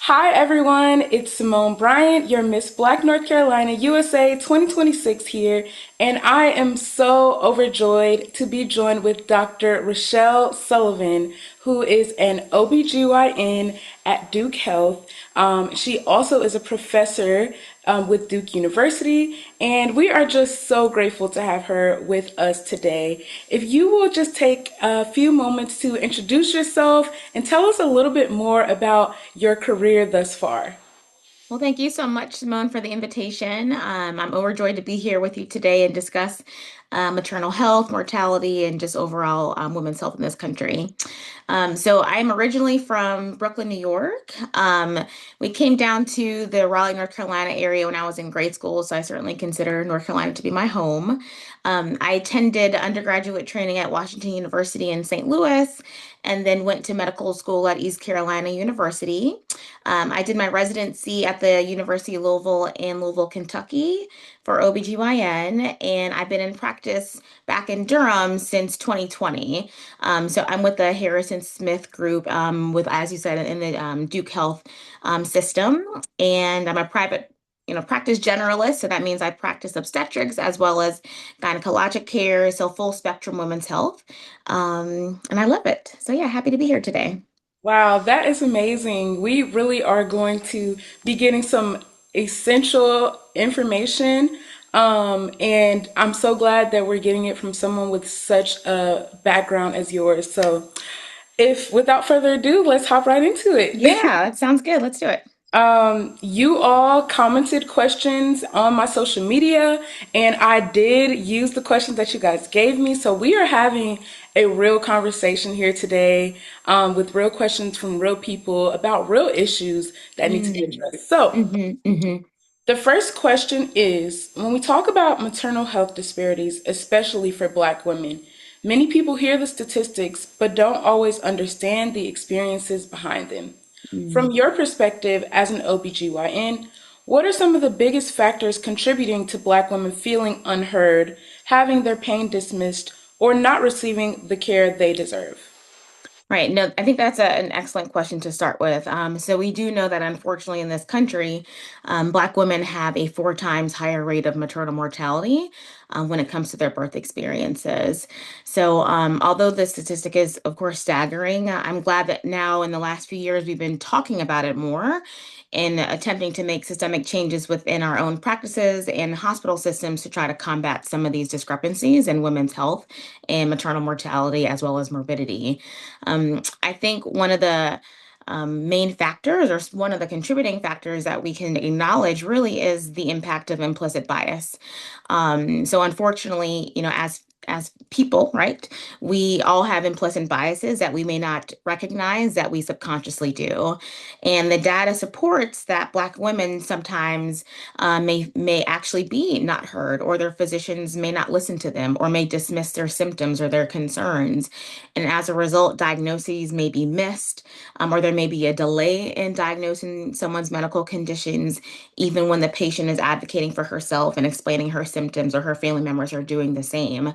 Hi everyone, it's Simone Bryant, your Miss Black North Carolina USA 2026 here, and I am so overjoyed to be joined with Dr. Richalle Sullivan, who is an OBGYN at Duke Health. She also is a professor with Duke University, and we are just so grateful to have her with us today. If you will just take a few moments to introduce yourself and tell us a little bit more about your career thus far. Well, thank you so much, Simone, for the invitation. I'm overjoyed to be here with you today and discuss maternal health, mortality, and just overall women's health in this country. So I'm originally from Brooklyn, New York. We came down to the Raleigh, North Carolina area when I was in grade school, so I certainly consider North Carolina to be my home. I attended undergraduate training at Washington University in St. Louis and then went to medical school at East Carolina University. I did my residency at the University of Louisville in Louisville, Kentucky for OBGYN, and I've been in practice back in Durham since 2020. So I'm with the Harrison Smith group with, as you said, in the Duke Health system, and I'm a practice generalist. So that means I practice obstetrics as well as gynecologic care, so full spectrum women's health. And I love it. So yeah, happy to be here today. Wow, that is amazing. We really are going to be getting some essential information. And I'm so glad that we're getting it from someone with such a background as yours. So, if without further ado, let's hop right into it. Yeah, that sounds good. Let's do it. You all commented questions on my social media, and I did use the questions that you guys gave me. So we are having a real conversation here today, with real questions from real people about real issues that need to be Mm. addressed. So Hmm. the first question is, when we talk about maternal health disparities, especially for Black women, many people hear the statistics but don't always understand the experiences behind them. From Hmm. your perspective as an OBGYN, what are some of the biggest factors contributing to Black women feeling unheard, having their pain dismissed, or not receiving the care they deserve? Right. No, I think that's an excellent question to start with. So we do know that unfortunately in this country, Black women have a four times higher rate of maternal mortality when it comes to their birth experiences. So although the statistic is, of course, staggering, I'm glad that now in the last few years we've been talking about it more and attempting to make systemic changes within our own practices and hospital systems to try to combat some of these discrepancies in women's health and maternal mortality as well as morbidity. I think one of the main factors or one of the contributing factors that we can acknowledge really is the impact of implicit bias. So unfortunately, as people, right, we all have implicit biases that we may not recognize that we subconsciously do. And the data supports that Black women sometimes may actually be not heard, or their physicians may not listen to them, or may dismiss their symptoms or their concerns. And as a result, diagnoses may be missed, or there may be a delay in diagnosing someone's medical conditions, even when the patient is advocating for herself and explaining her symptoms or her family members are doing the same.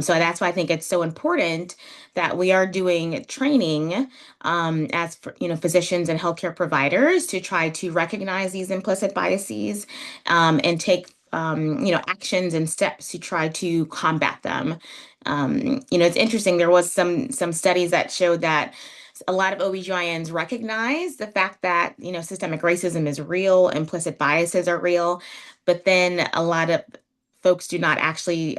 So that's why I think it's so important that we are doing training as physicians and healthcare providers to try to recognize these implicit biases and take actions and steps to try to combat them. It's interesting. There was some studies that showed that a lot of OBGYNs recognize the fact that, systemic racism is real, implicit biases are real, but then a lot of folks do not actually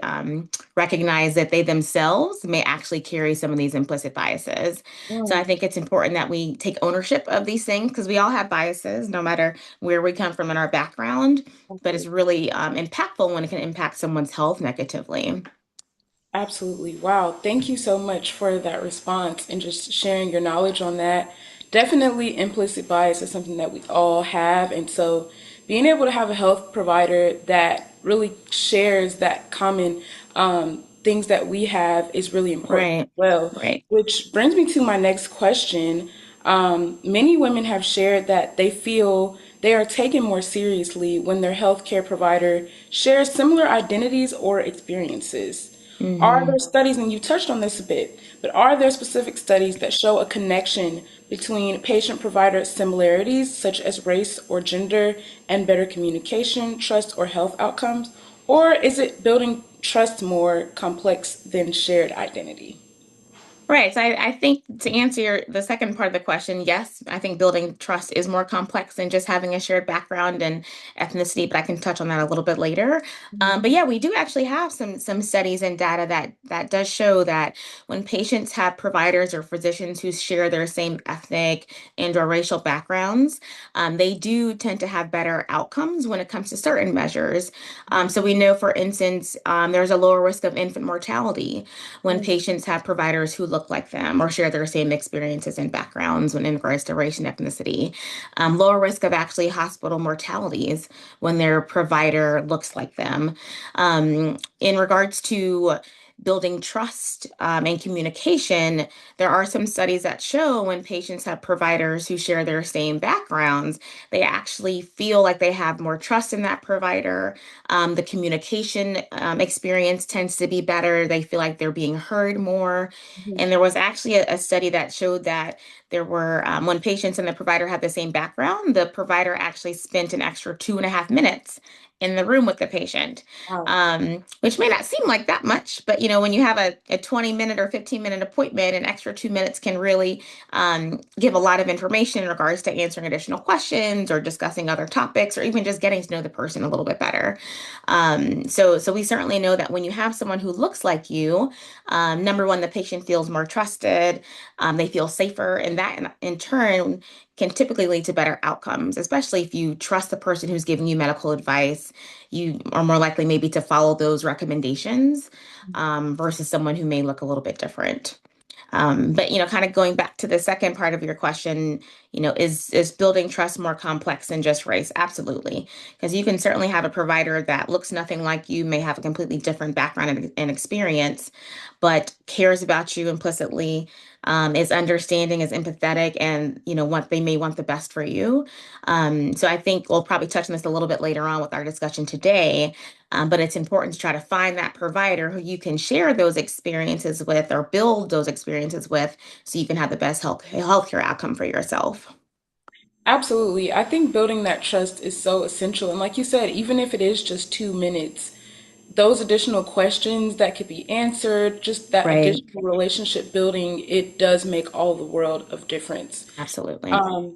recognize that they themselves may actually carry some of these implicit biases. So I Mm. think it's important that we take ownership of these things because we all have biases, no matter where we come from in our background, but it's really impactful when it can impact someone's health negatively. Absolutely. Wow. Thank you so much for that response and just sharing your knowledge on that. Definitely, implicit bias is something that we all have. And so, being able to have a health provider that really shares that common things that we have is really important as Right, well. right. Which brings me to my next question. Many women have shared that they feel they are taken more seriously when their healthcare provider shares similar identities or experiences. Are Hmm. there studies, and you touched on this a bit, but are there specific studies that show a connection between patient-provider similarities, such as race or gender, and better communication, trust, or health outcomes? Or is it building trust more complex than shared identity? Right. So I think to answer the second part of the question, yes, I think building trust is more complex than just having a shared background and ethnicity, but I can touch on that a little bit later. But yeah, we do actually have some studies and data that does show that when patients have providers or physicians who share their same ethnic and or racial backgrounds, they do tend to have better outcomes when it comes to certain measures. So we know, for instance, there's a lower risk of infant mortality when patients have providers who look like them or share their same experiences and backgrounds when in regards to race and ethnicity. Lower risk of actually hospital mortalities when their provider looks like them. In regards to building trust and communication, there are some studies that show when patients have providers who share their same backgrounds, they actually feel like they have more trust in that provider. The communication experience tends to be better. They feel like they're being heard more. And there was actually a study that showed that there were, when patients and the provider had the same background, the provider actually spent an extra 2.5 minutes in the room with the patient, Wow. which may not seem like that much, but when you have a 20-minute or 15-minute appointment, an extra 2 minutes can really give a lot of information in regards to answering additional questions or discussing other topics or even just getting to know the person a little bit better. So we certainly know that when you have someone who looks like you, number one, the patient feels more trusted, they feel safer, and that in turn can typically lead to better outcomes, especially if you trust the person who's giving you medical advice. You are more likely maybe to follow those recommendations versus someone who may look a little bit different. But kind of going back to the second part of your question, is building trust more complex than just race? Absolutely, because you can certainly have a provider that looks nothing like you, may have a completely different background and experience, but cares about you implicitly, is understanding, is empathetic, and what they may want the best for you. So I think we'll probably touch on this a little bit later on with our discussion today. But it's important to try to find that provider who you can share those experiences with or build those experiences with so you can have the best healthcare outcome for yourself. Absolutely. I think building that trust is so essential. And like you said, even if it is just 2 minutes, those additional questions that could be answered, just that Right. additional relationship building, it does make all the world of difference. Absolutely.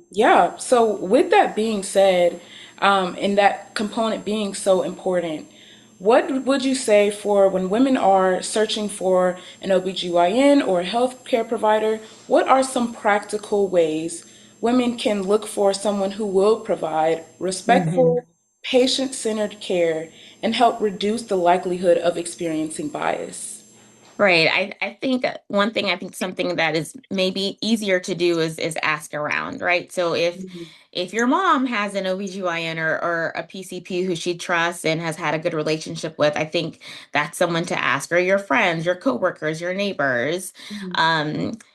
Yeah, so with that being said, and that component being so important, what would you say for when women are searching for an OBGYN or a healthcare provider? What are some practical ways women can look for someone who will provide Mhm. respectful, patient-centered care and help reduce the likelihood of experiencing bias? Right. I think one thing, I think something that is maybe easier to do is ask around, right? So if your mom has an OBGYN or a PCP who she trusts and has had a good relationship with, I think that's someone to ask, or your friends, your coworkers, your neighbors.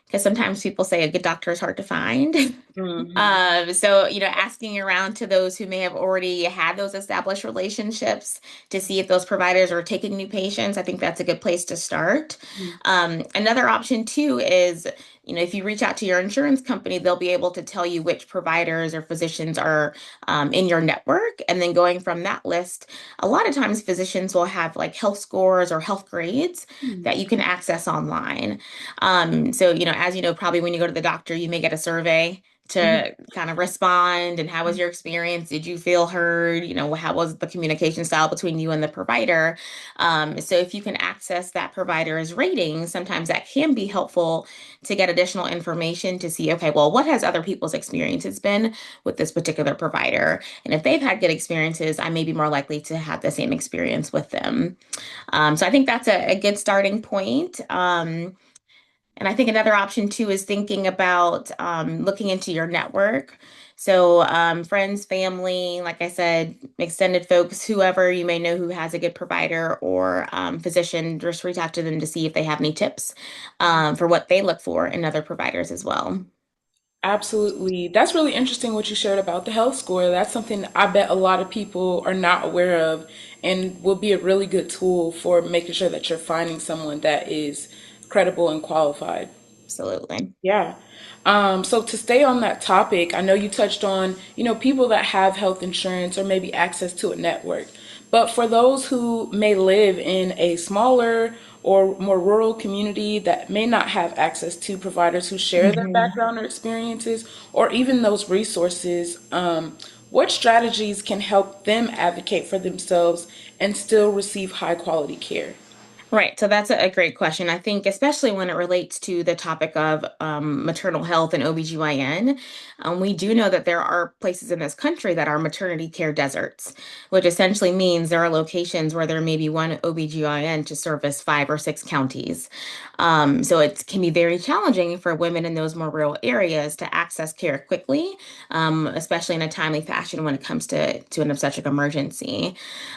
Because sometimes people say a good doctor is hard to find. Mm-hmm. So, asking around to those who may have already had those established relationships to see if those providers are taking new patients, I think that's a good place to start. Another option too is, if you reach out to your insurance company, they'll be able to tell you which providers or physicians are in your network. And then going from that list, a lot of times physicians will have like health scores or health grades that you can access online. So, as you know, probably when you go to the doctor, you may get a survey to kind of respond. And how was your experience? Did you feel heard? How was the communication style between you and the provider? So if you can access that provider's ratings, sometimes that can be helpful to get additional information to see, okay, well, what has other people's experiences been with this particular provider? And if they've had good experiences, I may be more likely to have the same experience with them. So I think that's a good starting point. And I think another option too is thinking about looking into your network. So, friends, family, like I said, extended folks, whoever you may know who has a good provider or physician, just reach out to them to see if they have any tips for what they look for in other providers as well. Absolutely. That's really interesting what you shared about the health score. That's something I bet a lot of people are not aware of and will be a really good tool for making sure that you're finding someone that is credible and qualified. Absolutely. Yeah. So to stay on that topic, I know you touched on, people that have health insurance or maybe access to a network. But for those who may live in a smaller or more rural community that may not have access to providers who share their Mhm. background or experiences, or even those resources, what strategies can help them advocate for themselves and still receive high quality care? Right. So that's a great question. I think, especially when it relates to the topic of maternal health and OBGYN, we do know that there are places in this country that are maternity care deserts, which essentially means there are locations where there may be one OBGYN to service 5 or 6 counties. So it can be very challenging for women in those more rural areas to access care quickly, especially in a timely fashion when it comes to an obstetric emergency.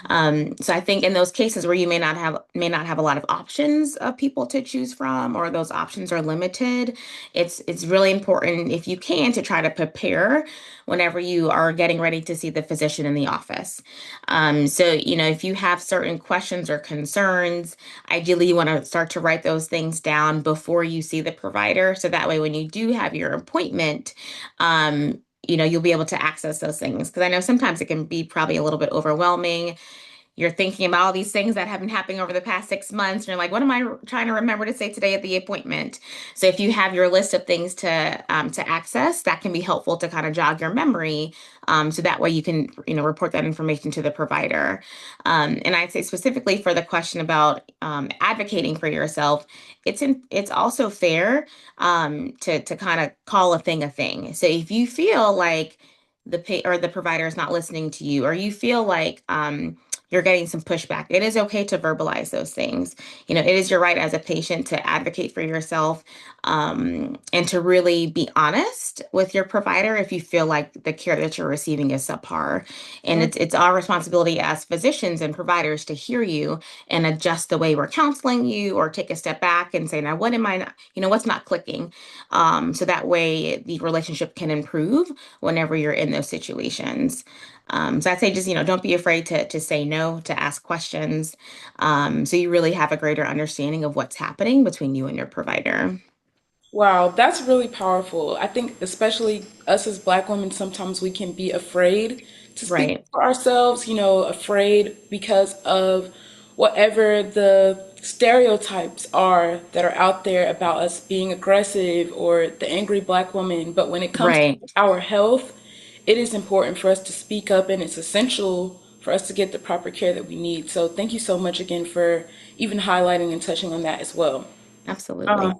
So I think in those cases where you may not have a lot of options of people to choose from, or those options are limited, it's really important if you can to try to prepare whenever you are getting ready to see the physician in the office. So if you have certain questions or concerns, ideally you want to start to write those things down before you see the provider, so that way when you do have your appointment, you'll be able to access those things. Because I know sometimes it can be probably a little bit overwhelming. You're thinking about all these things that have been happening over the past 6 months. And you're like, what am I trying to remember to say today at the appointment? So if you have your list of things to access, that can be helpful to kind of jog your memory. So that way you can, report that information to the provider. And I'd say specifically for the question about advocating for yourself, it's also fair to kind of call a thing a thing. So if you feel like the provider is not listening to you, or you feel like you're getting some pushback, it is okay to verbalize those things. It is your right as a patient to advocate for yourself, and to really be honest with your provider if you feel like the care that you're receiving is subpar. And it's our responsibility as physicians and providers to hear you and adjust the way we're counseling you, or take a step back and say, now what am I not, what's not clicking? So that way the relationship can improve whenever you're in those situations. So I'd say just, don't be afraid to say no, to ask questions, so you really have a greater understanding of what's happening between you and your provider. Wow, that's really powerful. I think especially us as Black women, sometimes we can be afraid to speak Right, for ourselves, afraid because of whatever the stereotypes are that are out there about us being aggressive or the angry Black woman. But when it comes to right. our health, it is important for us to speak up and it's essential for us to get the proper care that we need. So thank you so much again for even highlighting and touching on that as well. Absolutely.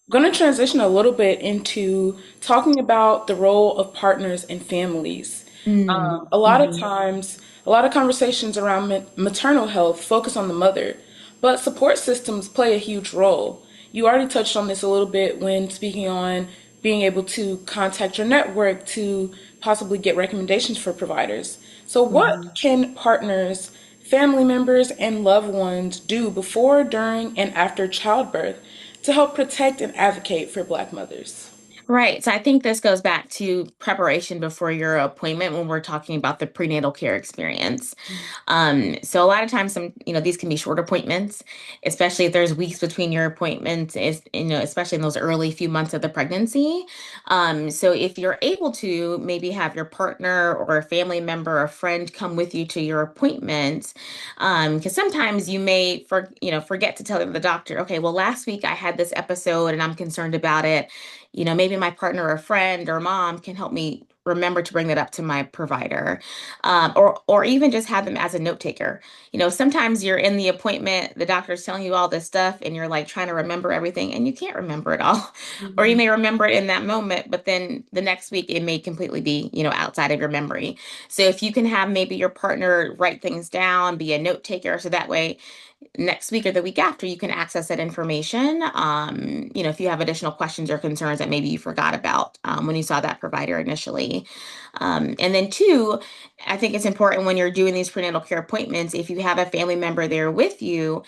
Going to transition a little bit into talking about the role of partners and families. Mm, A lot of hmm. times, a lot of conversations around maternal health focus on the mother, but support systems play a huge role. You already touched on this a little bit when speaking on being able to contact your network to possibly get recommendations for providers. So, what Hmm. can partners, family members, and loved ones do before, during, and after childbirth to help protect and advocate for Black mothers? Right. So I think this goes back to preparation before your appointment when we're talking about the prenatal care experience. So a lot of times these can be short appointments, especially if there's weeks between your appointments, especially in those early few months of the pregnancy. So if you're able to maybe have your partner or a family member or friend come with you to your appointment, because sometimes you may forget to tell the doctor, okay, well, last week I had this episode and I'm concerned about it. Maybe my partner or friend or mom can help me remember to bring that up to my provider, or even just have them as a note taker. Sometimes you're in the appointment, the doctor's telling you all this stuff, and you're like trying to remember everything, and you can't remember it all, or you Mhm. may remember it in that moment, but then the next week it may completely be outside of your memory. So if you can have maybe your partner write things down, be a note taker, so that way next week or the week after you can access that information, if you have additional questions or concerns that maybe you forgot about when you saw that provider initially. And then two, I think it's important when you're doing these prenatal care appointments, if you have a family member there with you,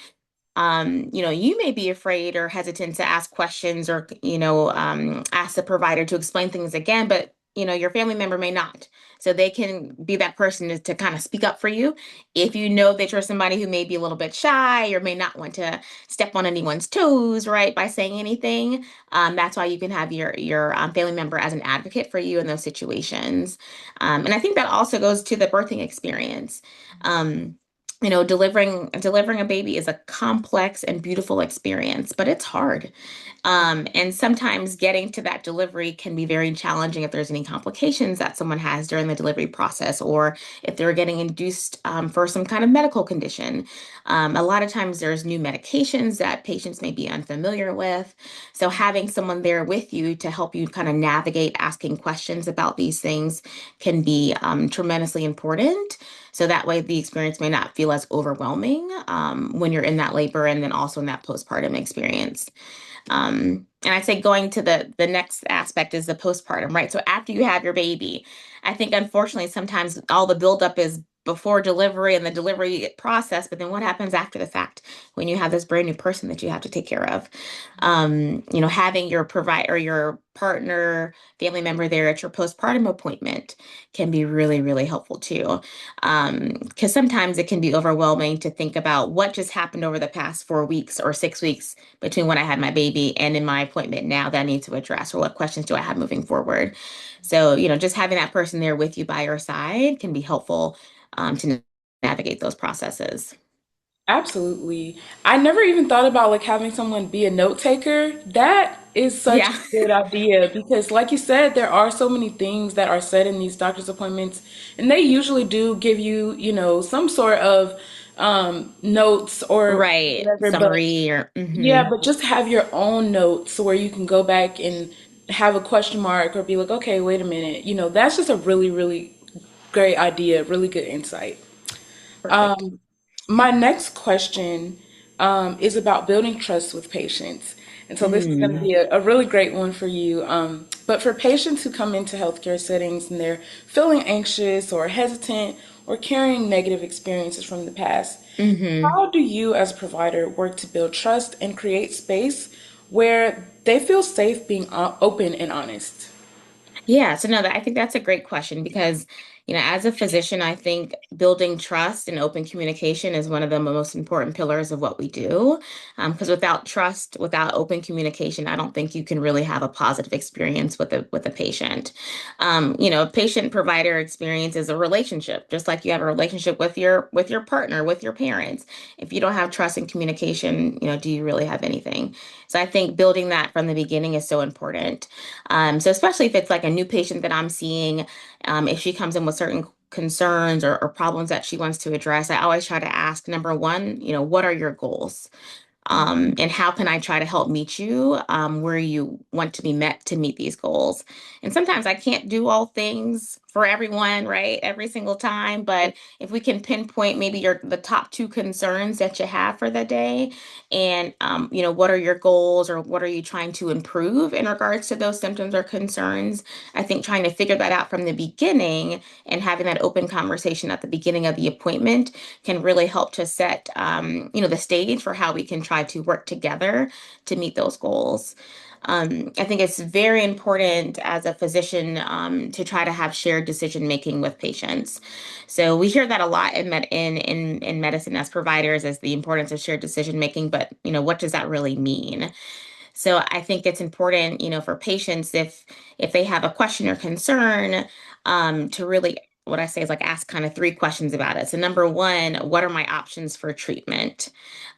You may be afraid or hesitant to ask questions or, ask the provider to explain things again, but your family member may not. So they can be that person to kind of speak up for you. If you know that you're somebody who may be a little bit shy or may not want to step on anyone's toes, right, by saying anything, that's why you can have your family member as an advocate for you in those situations. And I think that also goes to the birthing experience. Um, delivering a baby is a complex and beautiful experience, but it's hard. And sometimes getting to that delivery can be very challenging if there's any complications that someone has during the delivery process, or if they're getting induced for some kind of medical condition. A lot of times there's new medications that patients may be unfamiliar with. So having someone there with you to help you kind of navigate asking questions about these things can be tremendously important. So that way the experience may not feel as overwhelming when you're in that labor and then also in that postpartum experience. And I'd say going to the next aspect is the postpartum, right? So after you have your baby, I think unfortunately sometimes all the buildup is before delivery and the delivery process, but then what happens after the fact when you have this brand new person that you have to take care of? Having your provider, your partner, family member there at your postpartum appointment can be really, really helpful too. Because sometimes it can be overwhelming to think about what just happened over the past 4 weeks or 6 weeks between when I had my baby and in my appointment now that I need to address, or what questions do I have moving forward. So, just having that person there with you by your side can be helpful to navigate those processes. Absolutely. I never even thought about like having someone be a note taker. That is such Yeah. a good idea because like you said, there are so many things that are said in these doctor's appointments and they usually do give you, some sort of notes or Right. whatever, but Summary or yeah, but just have your own notes where you can go back and have a question mark or be like, okay, wait a minute. That's just a really, really great idea, really good insight. perfect. My next question is about building trust with patients. And so this is going to Mm. be a really great one for you. But for patients who come into healthcare settings and they're feeling anxious or hesitant or carrying negative experiences from the past, Hmm. how do you as a provider work to build trust and create space where they feel safe being open and honest? Yeah, so no, I think that's a great question because, as a physician, I think building trust and open communication is one of the most important pillars of what we do. Because without trust, without open communication, I don't think you can really have a positive experience with a patient. Patient-provider experience is a relationship, just like you have a relationship with your partner, with your parents. If you don't have trust and communication, do you really have anything? So I think building that from the beginning is so important. So especially if it's like a new patient that I'm seeing, if she comes in with certain concerns or problems that she wants to address, I always try to ask, number one, what are your goals? And how can I try to help meet you where you want to be met to meet these goals? And sometimes I can't do all things for everyone, right? Every single time, but if we can pinpoint maybe the top two concerns that you have for the day, and what are your goals or what are you trying to improve in regards to those symptoms or concerns? I think trying to figure that out from the beginning and having that open conversation at the beginning of the appointment can really help to set the stage for how we can try to work together to meet those goals. I think it's very important as a physician to try to have shared decision making with patients. So we hear that a lot in medicine as providers, as the importance of shared decision making. But what does that really mean? So I think it's important, for patients if they have a question or concern, to really what I say is like ask kind of three questions about it. So number one, what are my options for treatment?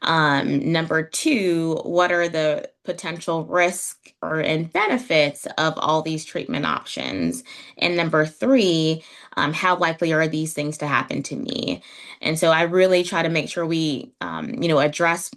Number two, what are the potential risks or and benefits of all these treatment options? And number three, how likely are these things to happen to me? And so I really try to make sure we, address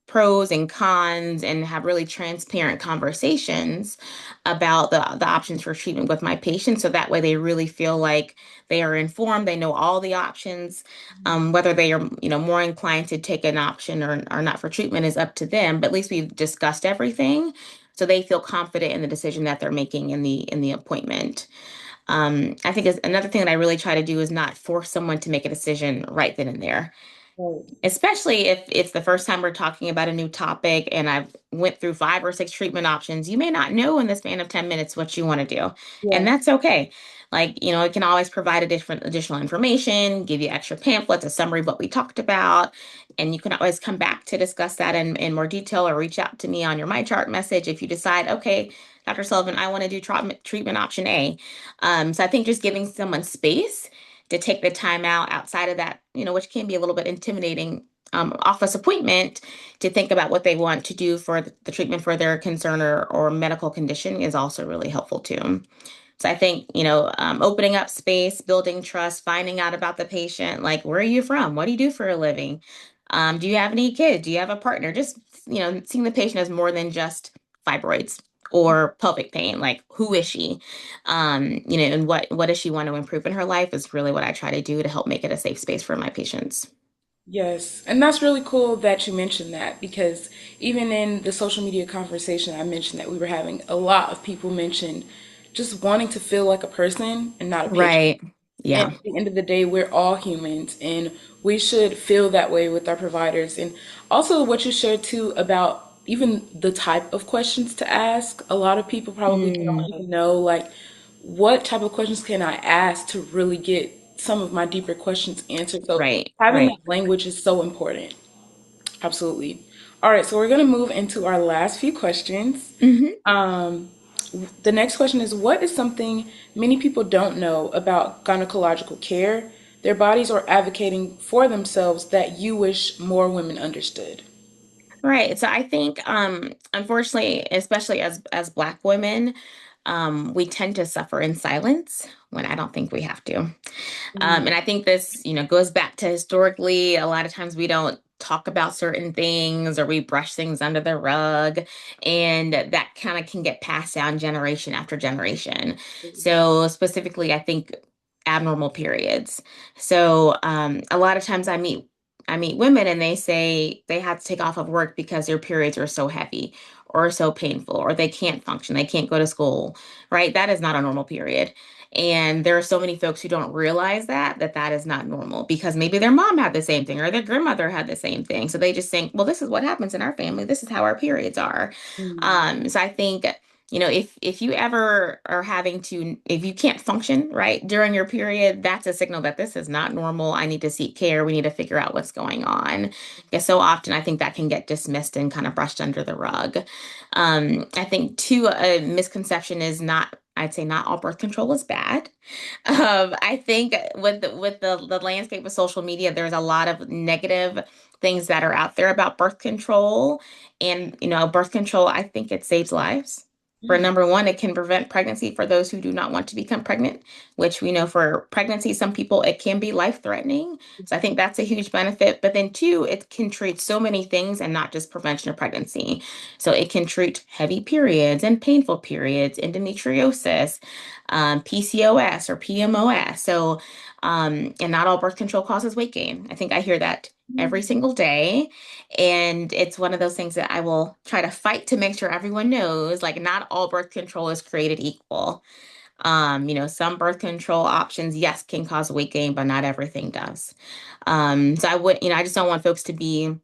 pros and cons and have really transparent conversations about the options for treatment with my patients so that way they really feel like they are informed, they know all the options. Whether they are more inclined to take an option or not for treatment is up to them, but at least we've discussed everything so they feel confident in the decision that they're making in the appointment. I think is another thing that I really try to do is not force someone to make a decision right then and there. Right. Especially if it's the first time we're talking about a new topic and I've went through 5 or 6 treatment options. You may not know in the span of 10 minutes what you want to do, and Yeah. that's okay. Like, it can always provide a different additional information, give you extra pamphlets, a summary of what we talked about, and you can always come back to discuss that in more detail or reach out to me on your My Chart message if you decide, okay, Dr. Sullivan, I want to do treatment option A. So I think just giving someone space to take the time out outside of that, which can be a little bit intimidating office appointment to think about what they want to do for the treatment for their concern or medical condition is also really helpful too. So I think, opening up space, building trust, finding out about the patient, like, where are you from? What do you do for a living? Do you have any kids? Do you have a partner? Just, seeing the patient as more than just fibroids or pelvic pain. Like, who is she? And what does she want to improve in her life is really what I try to do to help make it a safe space for my patients. Yes, and that's really cool that you mentioned that because even in the social media conversation, I mentioned that we were having a lot of people mention just wanting to feel like a person and not a patient. Right. And Yeah. at the end of the day, we're all humans and we should feel that way with our providers. And also, what you shared too about even the type of questions to ask. A lot of people probably don't Mm, even know, like, what type of questions can I ask to really get some of my deeper questions answered. So, right. having that Right. language is so important. Absolutely. All right, so we're going to move into our last few questions. Hmm. Um, the next question is, what is something many people don't know about gynecological care, their bodies, or advocating for themselves that you wish more women understood? Right. So I think, unfortunately, especially as Black women, we tend to suffer in silence when I don't think we have to. And Mm, I think this, goes back to historically, a lot of times we don't talk about certain things or we brush things under the rug, and that kind of can get passed down generation after generation. So specifically, I think abnormal periods. So a lot of times I meet women and they say they have to take off of work because their periods are so heavy or so painful or they can't function, they can't go to school, right? That is not a normal period. And there are so many folks who don't realize that is not normal because maybe their mom had the same thing or their grandmother had the same thing. So they just think, well, this is what happens in our family. This is how our periods are. mm, So I think, if you ever are having to, if you can't function right during your period, that's a signal that this is not normal. I need to seek care. We need to figure out what's going on. Because so often I think that can get dismissed and kind of brushed under the rug. I think too, a misconception is not, I'd say not all birth control is bad. I think with the landscape of social media, there's a lot of negative things that are out there about birth control. And, birth control, I think it saves lives. For mm, number one, it can prevent pregnancy for those who do not want to become pregnant, which we know for pregnancy, some people it can be life-threatening. So I think that's a huge benefit. But then two, it can treat so many things and not just prevention of pregnancy. So it can treat heavy periods and painful periods, endometriosis, PCOS or PMOS. So, and not all birth control causes weight gain. I think I hear that every mm. single day. And it's one of those things that I will try to fight to make sure everyone knows, like, not all birth control is created equal. Some birth control options, yes, can cause weight gain, but not everything does. So I just don't want folks to be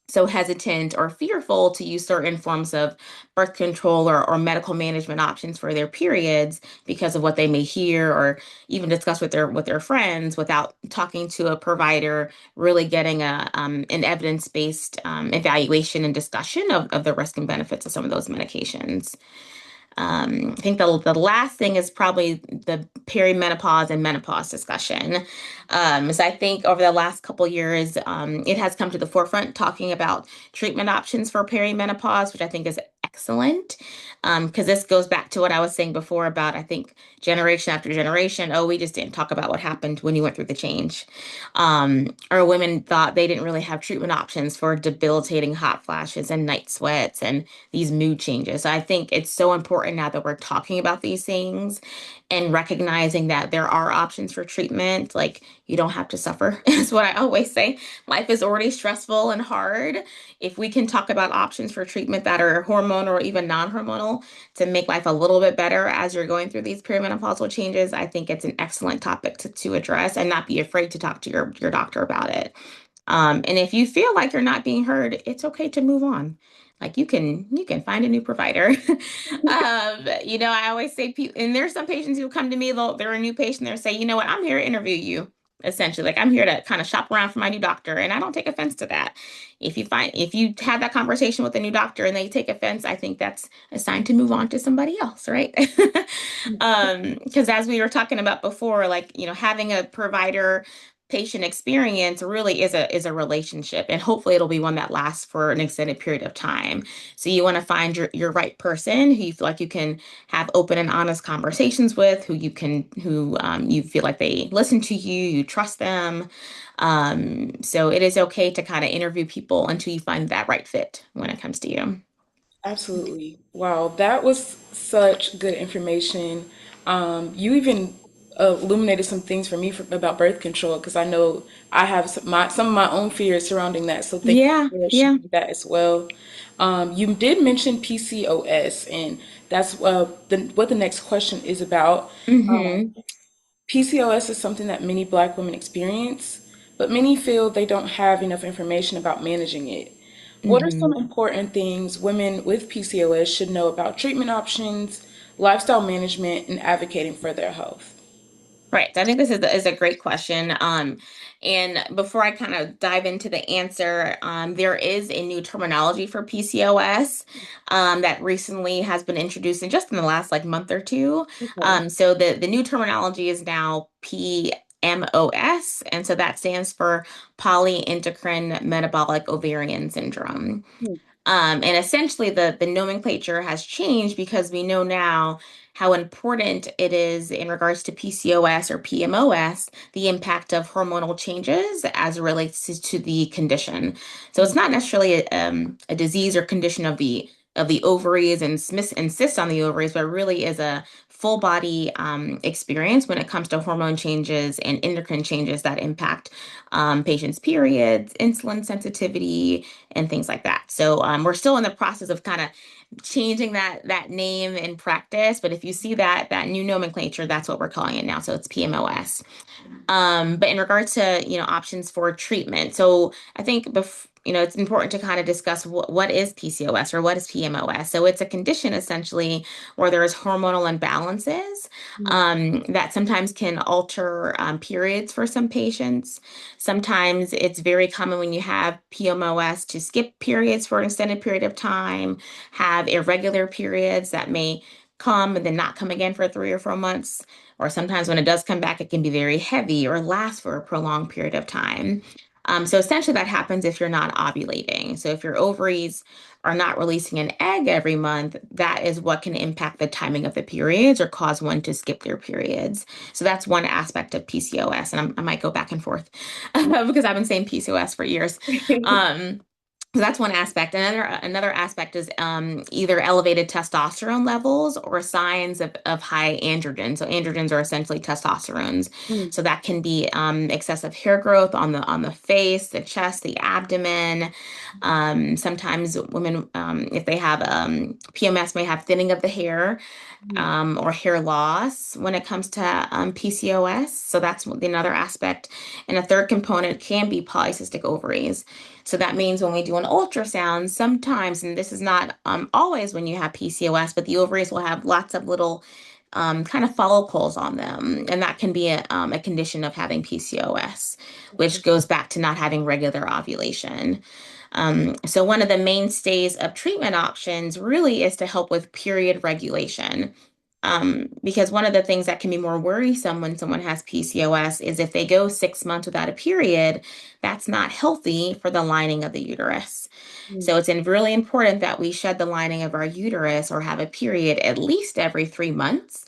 so hesitant or fearful to use certain forms of birth control or medical management options for their periods because of what they may hear or even discuss with their friends without talking to a provider, really getting an evidence-based evaluation and discussion of the risk and benefits of some of those medications. I think the last thing is probably the perimenopause and menopause discussion. So I think over the last couple years, it has come to the forefront talking about treatment options for perimenopause, which I think is excellent. Because this goes back to what I was saying before about, I think, generation after generation. Oh, we just didn't talk about what happened when you went through the change. Or women thought they didn't really have treatment options for debilitating hot flashes and night sweats and these mood changes. So I think it's so important now that we're talking about these things and recognizing that there are options for treatment. Like, you don't have to suffer, is what I always say. Life is already stressful and hard. If we can talk about options for treatment that are hormonal or even non-hormonal to make life a little bit better as you're going through these perimenopausal changes, I think it's an excellent topic to address and not be afraid to talk to your doctor about it. And if you feel like you're not being heard, it's okay to move on. Like you can find a new provider. I always say, and there's some patients who come to me, they're a new patient, they'll say, you know what, I'm here to interview you, essentially. Like I'm here to kind of shop around for my new doctor, and I don't take offense to that. If you have that conversation with a new doctor and they take offense, I think that's a sign to move on to somebody else, right? Because as we were talking about before, like, having a provider patient experience really is a relationship, and hopefully it'll be one that lasts for an extended period of time. So you want to find your right person who you feel like you can have open and honest conversations with, who you feel like they listen to you, you trust them. So it is okay to kind of interview people until you find that right fit when it comes to you. Absolutely. Wow, that was such good information. You even illuminated some things for me about birth control because I know I have some of my own fears surrounding that. So thank Yeah, you for yeah. sharing that as well. You did mention PCOS, and that's what the next question is about. Hmm. PCOS is something that many Black women experience, but many feel they don't have enough information about managing it. What are some Hmm. important things women with PCOS should know about treatment options, lifestyle management, and advocating for their health? Right. I think this is a great question. And before I kind of dive into the answer, there is a new terminology for PCOS that recently has been introduced in just in the last like month or two. Okay. So the new terminology is now PMOS, and so that stands for polyendocrine metabolic ovarian syndrome. And essentially, the nomenclature has changed because we know now how important it is in regards to PCOS or PMOS, the impact of hormonal changes as it relates to the condition. So it's not necessarily a disease or condition of the ovaries and cysts on the ovaries, but really is a full body experience when it comes to hormone changes and endocrine changes that impact patients' periods, insulin sensitivity, and things like that. So we're still in the process of kind of changing that name in practice. But if you see that new nomenclature, that's what we're calling it now. So it's PMOS. But in regards to, options for treatment, so I think it's important to kind of discuss what is PCOS or what is PMOS. So it's a condition essentially where there is hormonal imbalances that sometimes can alter periods for some patients. Sometimes it's very common when you have PMOS to skip periods for an extended period of time, have irregular periods that may come and then not come again for 3 or 4 months. Or sometimes when it does come back, it can be very heavy or last for a prolonged period of time. So essentially, that happens if you're not ovulating. So if your ovaries are not releasing an egg every month, that is what can impact the timing of the periods or cause one to skip their periods. So that's one aspect of PCOS, and I might go back and forth because I've been saying PCOS for years. Um, so that's one aspect. Another aspect is either elevated testosterone levels or signs of high androgens. So androgens are essentially testosterones. Mm, So that can be excessive hair growth on the face, the chest, the abdomen. Sometimes women, if they have PMS, may have thinning of the hair mm, or hair loss when it comes to PCOS. So that's another aspect. And a third component can be polycystic ovaries. So that means when we do an ultrasound, sometimes, and this is not always when you have PCOS, but the ovaries will have lots of little kind of follicles on them. And that can be a condition of having PCOS, which goes back to not having regular ovulation. So one of the mainstays of treatment options really is to help with period regulation. Because one of the things that can be more worrisome when someone has PCOS is if they go 6 months without a period, that's not healthy for the lining of the uterus. mm, So it's really important that we shed the lining of our uterus or have a period at least every 3 months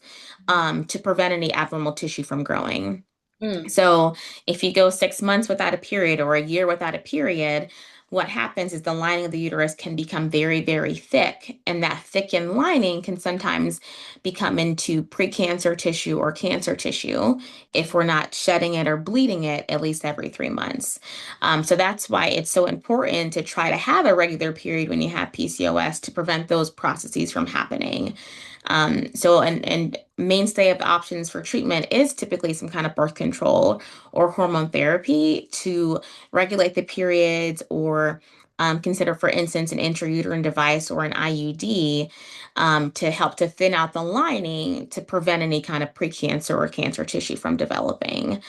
to prevent any abnormal tissue from growing. mm, So if you go 6 months without a period or a year without a period, what happens is the lining of the uterus can become very, very thick. And that thickened lining can sometimes become into precancer tissue or cancer tissue if we're not shedding it or bleeding it at least every 3 months. So that's why it's so important to try to have a regular period when you have PCOS to prevent those processes from happening. So, and mainstay of options for treatment is typically some kind of birth control or hormone therapy to regulate the periods, or consider, for instance, an intrauterine device or an IUD, to help to thin out the lining to prevent any kind of precancer or cancer tissue from developing.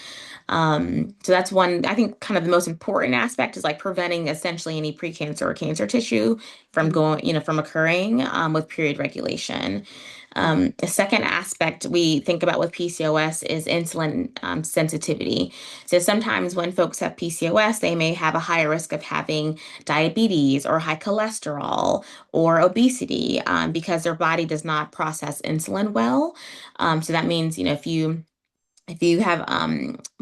So that's one, I think, kind of the most important aspect is like preventing essentially any precancer or cancer tissue from going, from occurring with period regulation. The second aspect we think about with PCOS is insulin sensitivity. So sometimes when folks have PCOS, they may have a higher risk of having diabetes or high cholesterol or obesity, because their body does not process insulin well. So that means, if you have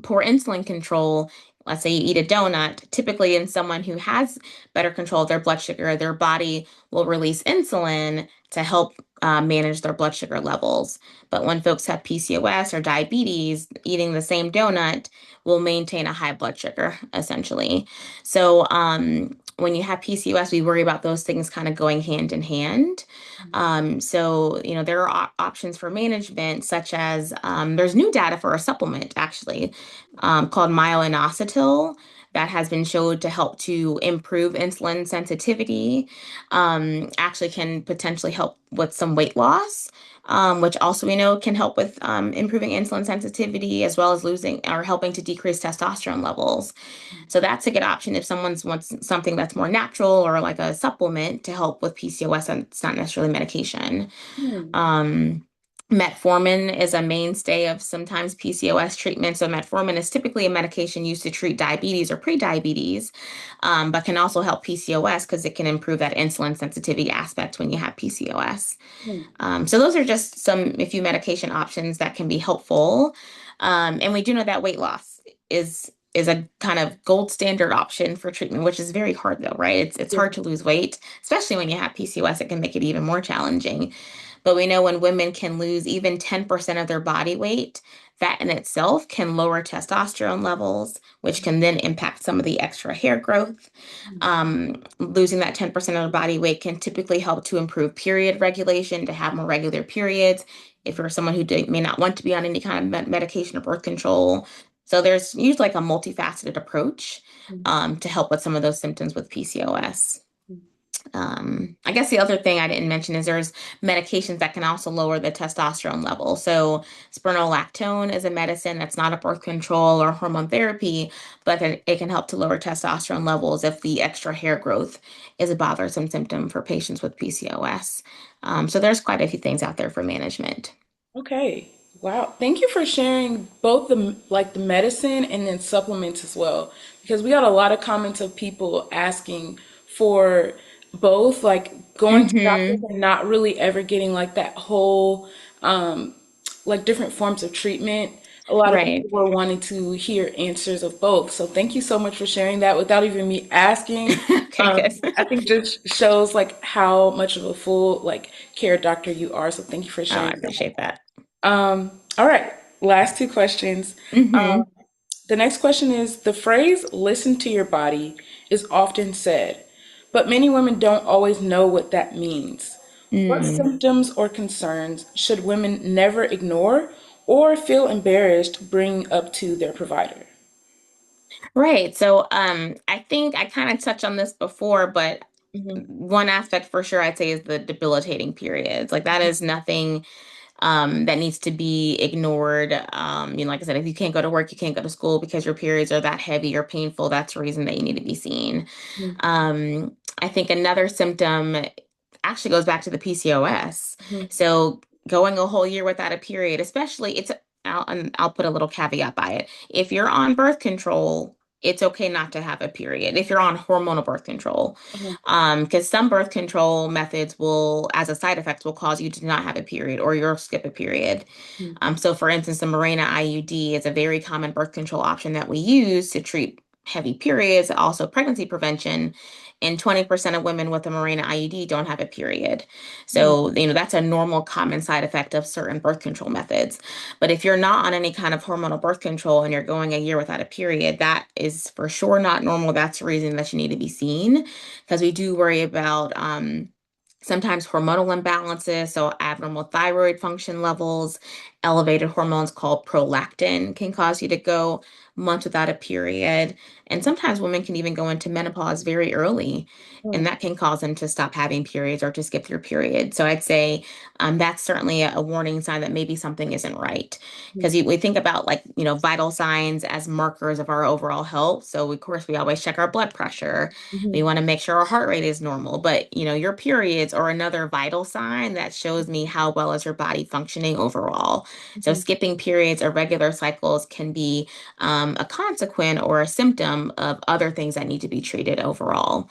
poor insulin control, let's say you eat a donut, typically in someone who has better control of their blood sugar, their body will release insulin to help manage their blood sugar levels. But when folks have PCOS or diabetes, eating the same donut will maintain a high blood sugar, essentially. So when you have PCOS, we worry about those things kind of going hand in hand. So, there are options for management, such as there's new data for a supplement actually called myoinositol that has been showed to help to improve insulin sensitivity, actually can potentially help with some weight loss. Which also we know can help with improving insulin sensitivity as well as losing or helping to decrease testosterone levels. So that's a good option if someone's wants something that's more natural or like a supplement to help with PCOS and it's not necessarily medication. Mhm. Um, Metformin is a mainstay of sometimes PCOS treatment. So metformin is typically a medication used to treat diabetes or prediabetes, but can also help PCOS because it can improve that insulin sensitivity aspect when you have PCOS. So those are just a few medication options that can be helpful. And we do know that weight loss is a kind of gold standard option for treatment, which is very hard though, right? It's Yeah. hard to lose weight, especially when you have PCOS. It can make it even more challenging. But we know when women can lose even 10% of their body weight, that in itself can lower testosterone levels, which can then impact some of the extra hair growth. Losing that 10% of the body weight can typically help to improve period regulation, to have more regular periods. If you're someone who may not want to be on any kind of medication or birth control. So there's usually like a multifaceted approach to help with some of those symptoms with PCOS. I guess the other thing I didn't mention is there's medications that can also lower the testosterone level. So spironolactone is a medicine that's not a birth control or hormone therapy, but it can help to lower testosterone levels if the extra hair growth is a bothersome symptom for patients with PCOS. So there's quite a few things out there for management. Okay. Wow. Thank you for sharing both the medicine and then supplements as well. Because we got a lot of comments of people asking for both, like going to doctors Mm-hmm. and not really ever getting like that whole like different forms of treatment. A lot of Right. people were wanting to hear answers of both. So thank you so much for sharing that without even me asking. Okay, good. I think just shows like how much of a full like care doctor you are. So thank you for Oh, I sharing that. appreciate that. All right, last two questions. Mm-hmm. The next question is the phrase listen to your body is often said, but many women don't always know what that means. What Mm. symptoms or concerns should women never ignore or feel embarrassed bringing up to their provider? Right. So I think I kind of touched on this before, but Hmm. one aspect for sure I'd say is the debilitating periods. Like that is nothing that needs to be ignored. Like I said, if you can't go to work, you can't go to school because your periods are that heavy or painful, that's a reason that you need to be seen. I think another symptom actually goes back to the PCOS. So going a whole year without a period, especially and I'll put a little caveat by it. If you're on birth control, it's okay not to have a period if you're on hormonal birth control. Because some birth control methods will, as a side effect, will cause you to not have a period or you'll skip a period. So for instance, the Mirena IUD is a very common birth control option that we use to treat heavy periods, also pregnancy prevention. And 20% of women with a Mirena IUD don't have a period. So, that's a normal common side effect of certain birth control methods. But if you're not on any kind of hormonal birth control and you're going a year without a period, that is for sure not normal. That's the reason that you need to be seen because we do worry about Sometimes hormonal imbalances, so abnormal thyroid function levels, elevated hormones called prolactin can cause you to go months without a period. And sometimes women can even go into menopause very early, and Mm, that can cause them to stop having periods or to skip their period. So I'd say that's certainly a warning sign that maybe something isn't right. Because mm, we think about like, vital signs as markers of our overall health. So of course we always check our blood pressure. We mhm, want to make sure our heart rate is normal, but your periods are another vital sign that shows me how well is your body functioning overall. So mhm, skipping periods or regular cycles can be a consequence or a symptom of other things that need to be treated overall.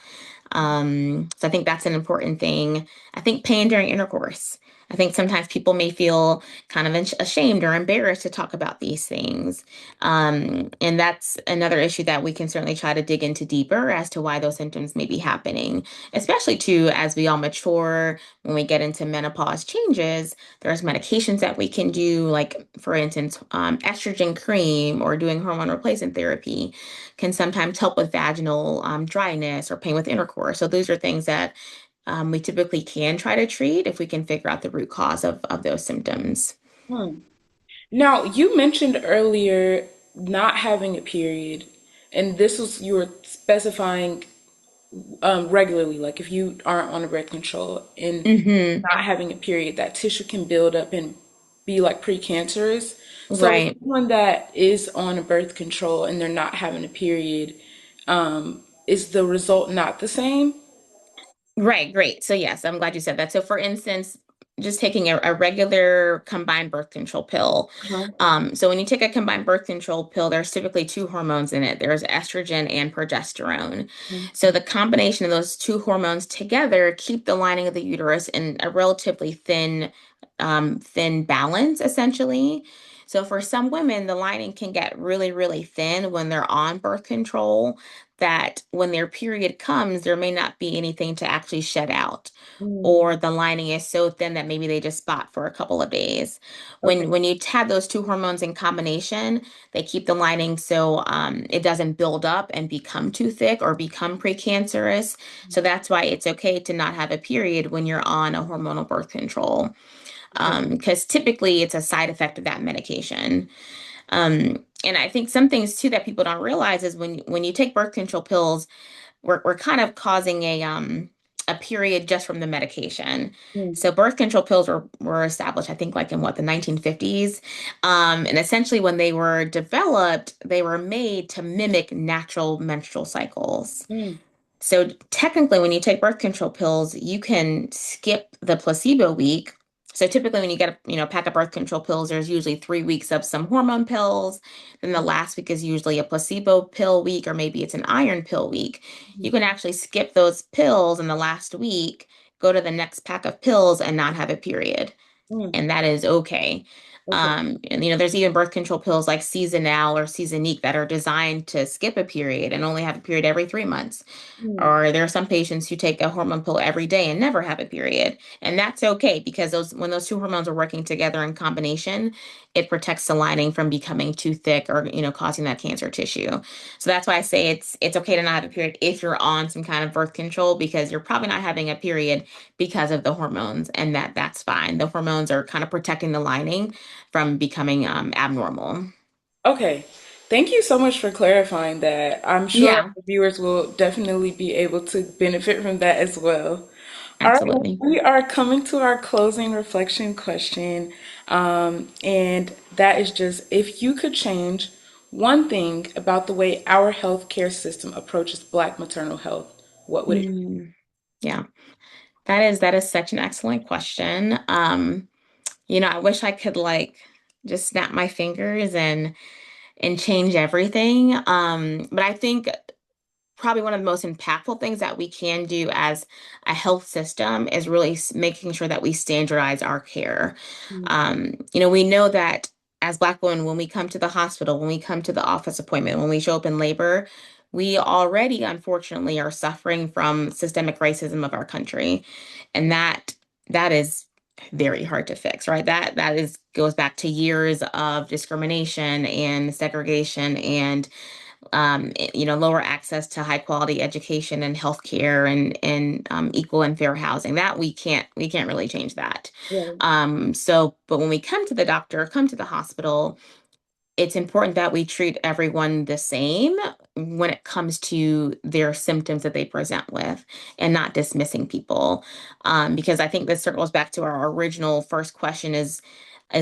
So I think that's an important thing. I think pain during intercourse. I think sometimes people may feel kind of ashamed or embarrassed to talk about these things. And that's another issue that we can certainly try to dig into deeper as to why those symptoms may be happening, especially too as we all mature, when we get into menopause changes, there's medications that we can do, like for instance, estrogen cream or doing hormone replacement therapy can sometimes help with vaginal dryness or pain with intercourse. So those are things that we typically can try to treat if we can figure out the root cause of those symptoms. mm. Now, you mentioned earlier not having a period, and this was you were specifying regularly, like if you aren't on a birth control and Hmm. not having a period, that tissue can build up and be like precancerous. So, Right. someone that is on a birth control and they're not having a period, is the result not the same? Right, great. So yes, I'm glad you said that. So for instance, just taking a regular combined birth control pill. Uh-huh. So when you take a combined birth control pill, there's typically two hormones in it. There's estrogen and progesterone. So the combination of those two hormones together keep the lining of the uterus in a relatively thin balance, essentially. So for some women, the lining can get really, really thin when they're on birth control, that when their period comes, there may not be anything to actually shed out. Mm, Or the lining is so thin that maybe they just spot for a couple of days. okay. When you have those two hormones in combination, they keep the lining so it doesn't build up and become too thick or become precancerous. So that's why it's okay to not have a period when you're on a hormonal birth control, Okay. because typically it's a side effect of that medication. And I think some things too that people don't realize is when you take birth control pills, we're kind of causing a period just from the medication. Mm, So birth control pills were established, I think, like in what, the 1950s. And essentially when they were developed, they were made to mimic natural menstrual cycles. mm, So technically, when you take birth control pills, you can skip the placebo week. So typically, when you get a pack of birth control pills, there's usually 3 weeks of some hormone pills. Then the last week is usually a placebo pill week, or maybe it's an iron pill week. You can actually skip those pills in the last week, go to the next pack of pills, and not have a period, mm, and that is okay. okay. And there's even birth control pills like Seasonal or Seasonique that are designed to skip a period and only have a period every 3 months. Mm, Or there are some patients who take a hormone pill every day and never have a period. And that's okay because those when those two hormones are working together in combination, it protects the lining from becoming too thick or, causing that cancer tissue. So that's why I say it's okay to not have a period if you're on some kind of birth control, because you're probably not having a period because of the hormones, and that's fine. The hormones are kind of protecting the lining from becoming abnormal. okay. Thank you so much for clarifying that. I'm sure Yeah, the viewers will definitely be able to benefit from that as well. All right, well, absolutely. we are coming to our closing reflection question. And that is just if you could change one thing about the way our healthcare system approaches Black maternal health, what would it Mm, yeah. That is such an excellent question. I wish I could like just snap my fingers and change everything. But I think probably one of the most impactful things that we can do as a health system is really making sure that we standardize our care. be? We know that as Black women, when we come to the hospital, when we come to the office appointment, when we show up in labor, we already, unfortunately, are suffering from systemic racism of our country, and that is very hard to fix, right? That is goes back to years of discrimination and segregation and lower access to high quality education and healthcare and equal and fair housing. That we can't really change that. Right. But when we come to the doctor, come to the hospital, it's important that we treat everyone the same when it comes to their symptoms that they present with and not dismissing people. Because I think this circles back to our original first question is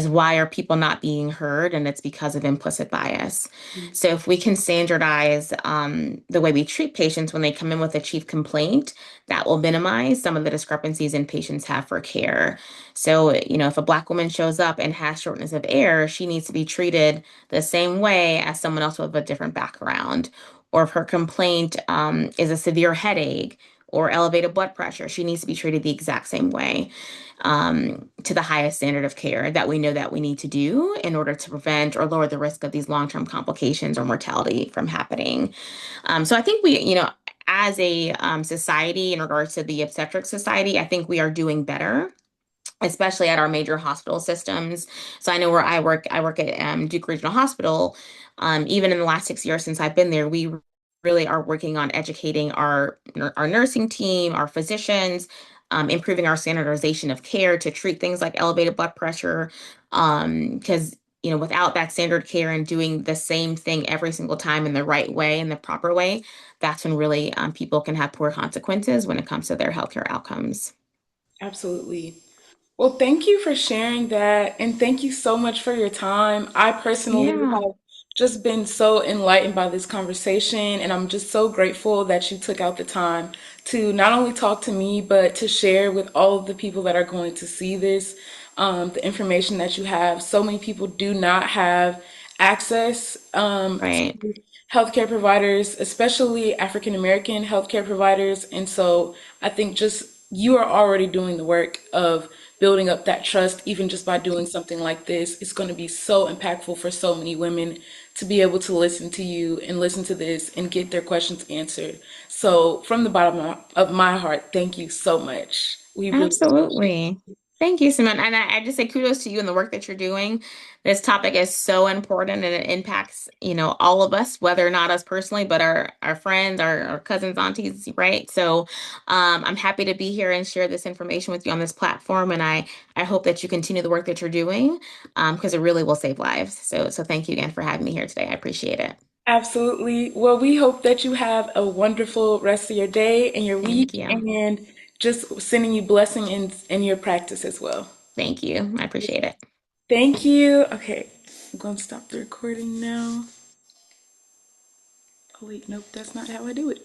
why are people not being heard? And it's because of implicit bias. So if we can standardize the way we treat patients when they come in with a chief complaint, that will minimize some of the discrepancies in patients have for care. So, if a Black woman shows up and has shortness of air, she needs to be treated the same way as someone else with a different background. Or if her complaint is a severe headache or elevated blood pressure, she needs to be treated the exact same way to the highest standard of care that we know that we need to do in order to prevent or lower the risk of these long-term complications or mortality from happening. So I think as a society, in regards to the obstetric society, I think we are doing better, especially at our major hospital systems. So I know where I work at Duke Regional Hospital. Even in the last 6 years since I've been there, we really are working on educating our nursing team, our physicians, improving our standardization of care to treat things like elevated blood pressure. Because without that standard care and doing the same thing every single time in the right way, in the proper way, that's when really people can have poor consequences when it comes to their healthcare outcomes. Absolutely. Well, thank you for sharing that, and thank you so much for your time. I personally Yeah. have just been so enlightened by this conversation, and I'm just so grateful that you took out the time to not only talk to me, but to share with all of the people that are going to see this, the information that you have. So many people do not have access Right. to healthcare providers, especially African American healthcare providers. And so I think just you are already doing the work of building up that trust, even just by doing something like this. It's going to be so impactful for so many women to be able to listen to you and listen to this and get their questions answered. So, from the bottom of my heart, thank you so much. We really appreciate it. Absolutely. Thank you, Simone. And I just say kudos to you and the work that you're doing. This topic is so important and it impacts, all of us, whether or not us personally, but our friends, our cousins, aunties, right? So I'm happy to be here and share this information with you on this platform. And I hope that you continue the work that you're doing because it really will save lives. So thank you again for having me here today. I appreciate it. Absolutely. Well, we hope that you have a wonderful rest of your day and your Thank week, you. and just sending you blessing in your practice as well. Thank you. I appreciate it. Thank you. Okay, I'm going to stop the recording now. Oh, wait, nope, that's not how I do it.